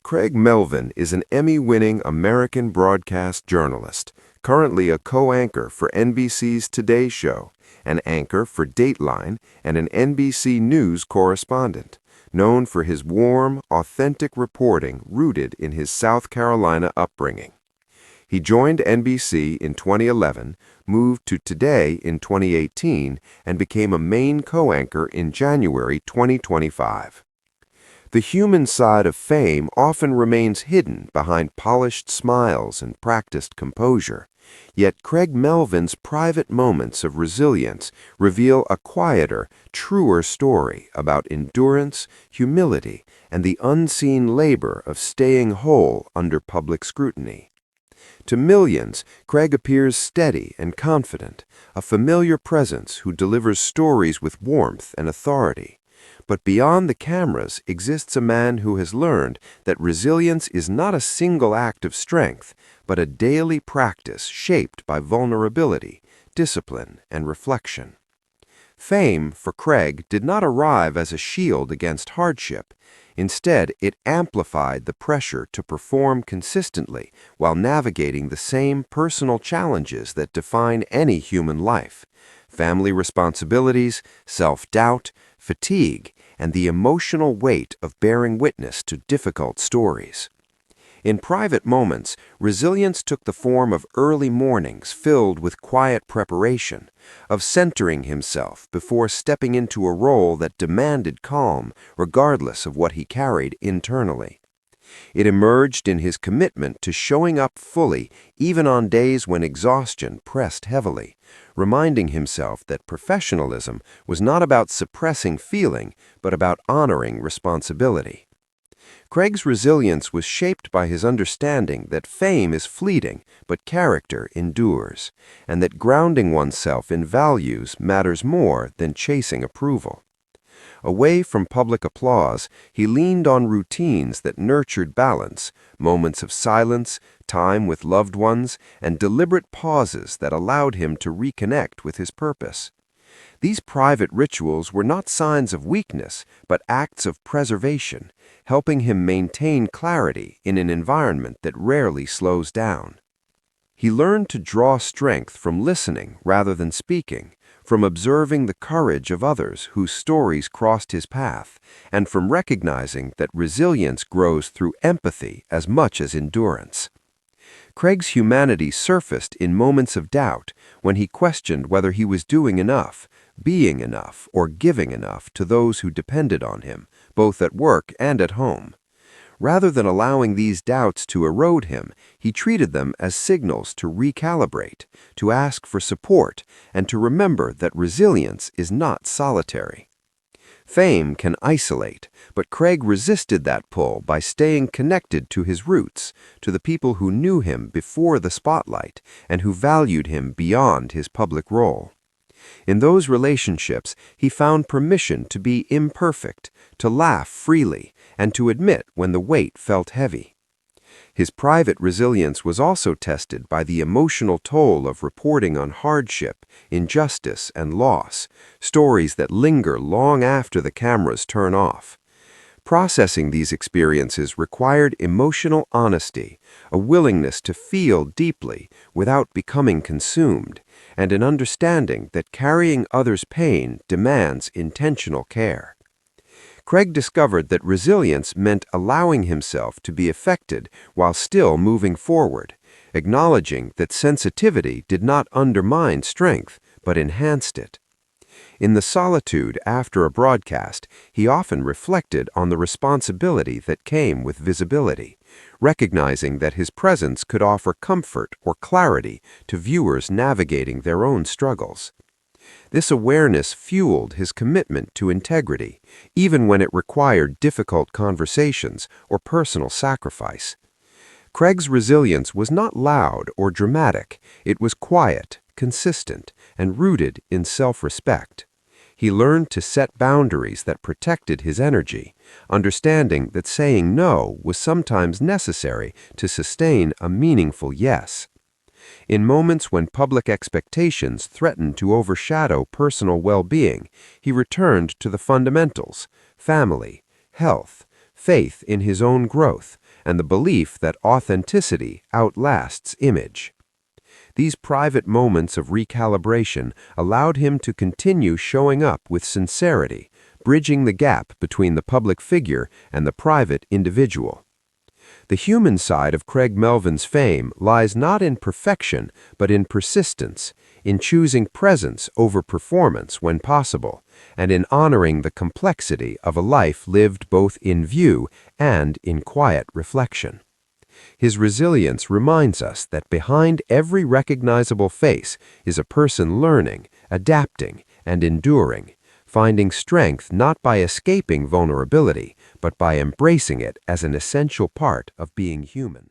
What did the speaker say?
Craig Melvin is an Emmy-winning American broadcast journalist, currently a co-anchor for NBC's Today Show, an anchor for Dateline, and an NBC News correspondent, known for his warm, authentic reporting rooted in his South Carolina upbringing. He joined NBC in 2011, moved to Today in 2018, and became a main co-anchor in January 2025. The human side of fame often remains hidden behind polished smiles and practiced composure, yet Craig Melvin's private moments of resilience reveal a quieter, truer story about endurance, humility, and the unseen labor of staying whole under public scrutiny. To millions, Craig appears steady and confident, a familiar presence who delivers stories with warmth and authority. But beyond the cameras exists a man who has learned that resilience is not a single act of strength, but a daily practice shaped by vulnerability, discipline, and reflection. Fame, for Craig, did not arrive as a shield against hardship. Instead, it amplified the pressure to perform consistently while navigating the same personal challenges that define any human life: family responsibilities, self-doubt, fatigue, and the emotional weight of bearing witness to difficult stories. In private moments, resilience took the form of early mornings filled with quiet preparation, of centering himself before stepping into a role that demanded calm regardless of what he carried internally. It emerged in his commitment to showing up fully even on days when exhaustion pressed heavily, reminding himself that professionalism was not about suppressing feeling, but about honoring responsibility. Craig's resilience was shaped by his understanding that fame is fleeting, but character endures, and that grounding oneself in values matters more than chasing approval. Away from public applause, he leaned on routines that nurtured balance, moments of silence, time with loved ones, and deliberate pauses that allowed him to reconnect with his purpose. These private rituals were not signs of weakness, but acts of preservation, helping him maintain clarity in an environment that rarely slows down. He learned to draw strength from listening rather than speaking, from observing the courage of others whose stories crossed his path, and from recognizing that resilience grows through empathy as much as endurance. Craig's humanity surfaced in moments of doubt when he questioned whether he was doing enough, being enough, or giving enough to those who depended on him, both at work and at home. Rather than allowing these doubts to erode him, he treated them as signals to recalibrate, to ask for support, and to remember that resilience is not solitary. Fame can isolate, but Craig resisted that pull by staying connected to his roots, to the people who knew him before the spotlight and who valued him beyond his public role. In those relationships, he found permission to be imperfect, to laugh freely, and to admit when the weight felt heavy. His private resilience was also tested by the emotional toll of reporting on hardship, injustice, and loss, stories that linger long after the cameras turn off. Processing these experiences required emotional honesty, a willingness to feel deeply without becoming consumed, and an understanding that carrying others' pain demands intentional care. Craig discovered that resilience meant allowing himself to be affected while still moving forward, acknowledging that sensitivity did not undermine strength, but enhanced it. In the solitude after a broadcast, he often reflected on the responsibility that came with visibility, recognizing that his presence could offer comfort or clarity to viewers navigating their own struggles. This awareness fueled his commitment to integrity, even when it required difficult conversations or personal sacrifice. Craig's resilience was not loud or dramatic. It was quiet, consistent, and rooted in self-respect. He learned to set boundaries that protected his energy, understanding that saying no was sometimes necessary to sustain a meaningful yes. In moments when public expectations threatened to overshadow personal well-being, he returned to the fundamentals: family, health, faith in his own growth, and the belief that authenticity outlasts image. These private moments of recalibration allowed him to continue showing up with sincerity, bridging the gap between the public figure and the private individual. The human side of Craig Melvin's fame lies not in perfection, but in persistence, in choosing presence over performance when possible, and in honoring the complexity of a life lived both in view and in quiet reflection. His resilience reminds us that behind every recognizable face is a person learning, adapting, and enduring, finding strength not by escaping vulnerability, but by embracing it as an essential part of being human.